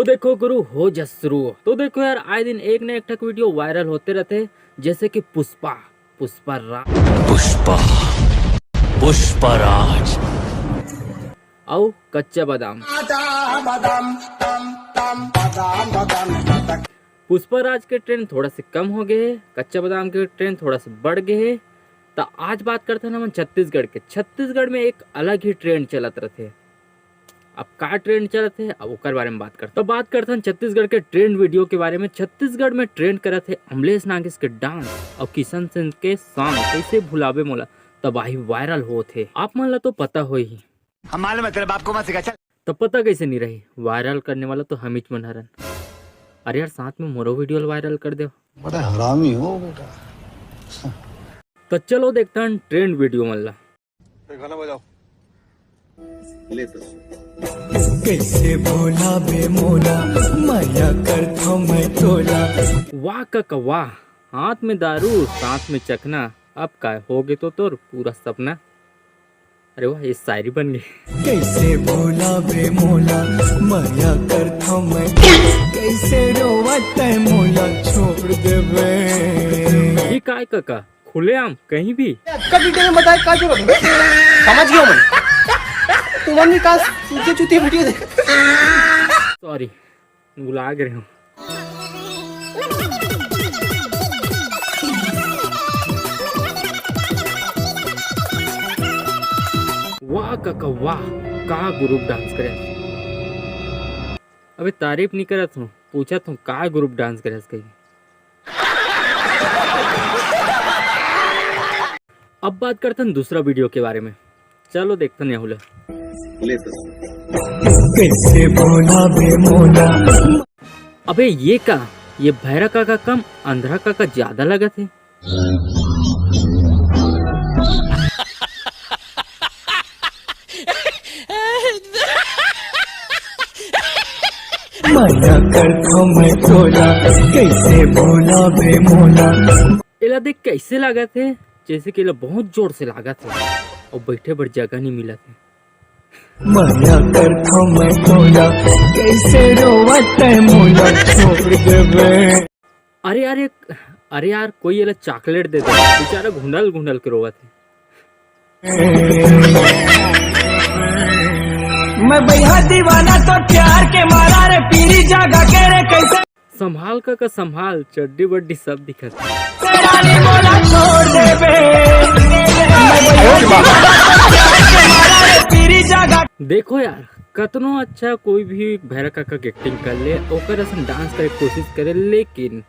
देखो गुरु हो जसरू। तो देखो यार, आए दिन एक न एक तक वीडियो वायरल होते रहते, जैसे कि पुष्पा पुष्पराज और कच्चा बादाम। पुष्पराज के ट्रेंड थोड़ा से कम हो गए, कच्चा बादाम के ट्रेंड थोड़ा से बढ़ गए। तो आज बात करते हैं हम छत्तीसगढ़ के। छत्तीसगढ़ में एक अलग ही ट्रेंड चलत रहते। अब का ट्रेंड चलत है, अब ओकर बारे में बात करते। तो बात करते हैं छत्तीसगढ़ के ट्रेंड वीडियो के बारे में। छत्तीसगढ़ में ट्रेंड करत है अमलेश नागेश के डांस और किशन सिंह के सॉन्ग कैसे भुलावे मोला तबाही वायरल होते। आप मन ला तो पता हो ही, हमारे मतलब आपको मत सिखा। तो पता कैसे नहीं रही, वायरल करने वाला तो हम ही मनहरन। अरे यार साथ में मोरो वीडियो वायरल कर दो, बड़ा हरामी हो बेटा। तो चलो देखते हैं ट्रेंड वीडियो मन ला। गाना बजाओ। कैसे भोला बे मोला माया करता मैं तोला। वाह काका वाह, हाथ में दारू साथ में चखना, अब काय हो गए तो तोर पूरा सपना। अरे वाह, ये शायरी बन गई। कैसे भोला बे मोला माया करता मैं, कैसे रोवता मोला छोड़ देवे। ये काय काका खुलेआम कहीं भी का डिटेल में बताए का जरूरत है, समझ गया मैं। तुमने का सूखे चूती वीडियो देख। सॉरी बुला गए हूँ। वाह काका वाह, का ग्रुप डांस करे। अबे तारीफ नहीं करत हूँ, पूछा हूँ का ग्रुप डांस करे कहीं। अब बात करते हैं दूसरा वीडियो के बारे में। चलो देखते हैं हुला। कैसे भोला बे मोला। अबे ये का, ये भैरा काका कम अंधरा काका ज्यादा लगा थे। माया करता मैं तोला, कैसे भोला बे मोला। एला देख कैसे लगा थे, जैसे कि बहुत जोर से लगा थे और बैठे बड़ जगह नहीं मिला थे। माया करता मैं तोला, कैसे रोवता मोला छोड़ देवे। अरे यार कोई एला चॉकलेट दे दे, बेचारा घुंडल घुंडल के रोवा थे। मैं भैया दीवाना तो प्यार के मारा रे, पीरी जागा के रे कैसे। संभाल का संभाल, चड्डी बड्डी सब दिखत। तेरा नहीं बोला छोड़ देवे। पीरी जागा। देखो यार, कतनो अच्छा कोई भी भैरा काका के एक्टिंग कर ले, ओकर असन डांस करे कोशिश करे, लेकिन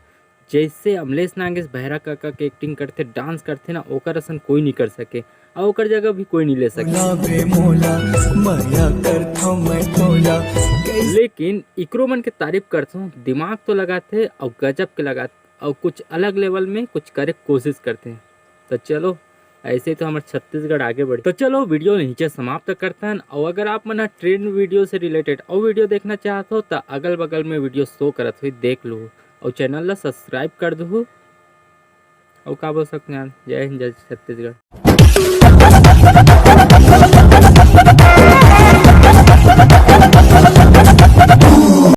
जैसे अमलेश नागेश भैरा काका के एक्टिंग करते डांस करते ना, ओकर असन कोई नहीं कर सके और ओकर जगह भी कोई नहीं ले सके। माया करता मैं तोला। लेकिन इकरो मन के तारीफ करता हूँ, दिमाग तो लगाते और गजब के लगाते और कुछ अलग लेवल में कुछ करे कोशिश करते हैं। तो चलो ऐसे तो हमारे छत्तीसगढ़ आगे बढ़े। तो चलो वीडियो नीचे समाप्त करते हैं। और अगर आप मना ट्रेंड वीडियो से रिलेटेड और वीडियो देखना चाहते हो तो अगल बगल में वीडियो शो करत हुई देख लो और चैनल ला सब्सक्राइब कर दो। और का बोल सकते हैं, जय हिंद जय छत्तीसगढ़।